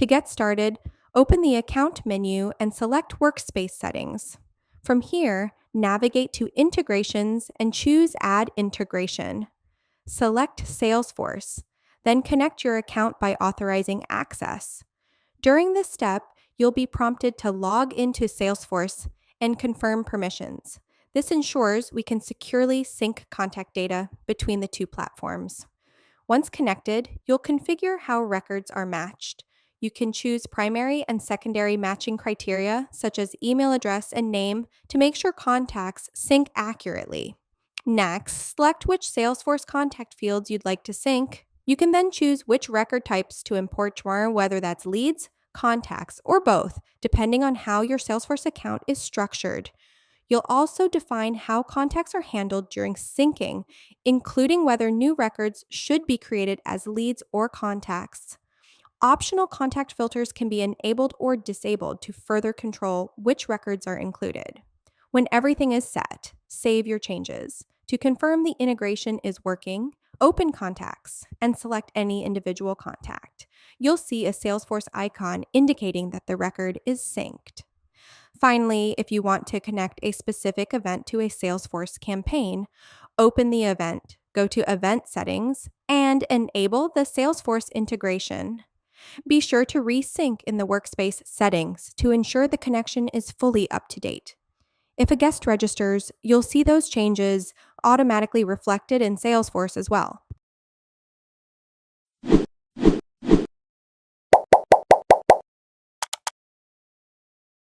To get started, open the Account menu and select Workspace Settings. From here, navigate to Integrations and choose Add Integration. Select Salesforce, then connect your account by authorizing access. During this step, you'll be prompted to log into Salesforce and confirm permissions. This ensures we can securely sync contact data between the two platforms. Once connected, you'll configure how records are matched. You can choose primary and secondary matching criteria, such as email address and name, to make sure contacts sync accurately. Next, select which Salesforce contact fields you'd like to sync. You can then choose which record types to import tomorrow, whether that's leads, contacts, or both, depending on how your Salesforce account is structured. You'll also define how contacts are handled during syncing, including whether new records should be created as leads or contacts. Optional contact filters can be enabled or disabled to further control which records are included. When everything is set, save your changes. To confirm the integration is working, open Contacts and select any individual contact. You'll see a Salesforce icon indicating that the record is synced. Finally, if you want to connect a specific event to a Salesforce campaign, open the event, go to Event Settings, and enable the Salesforce integration. Be sure to resync in the Workspace Settings to ensure the connection is fully up to date. If a guest registers, you'll see those changes automatically reflected in Salesforce as well.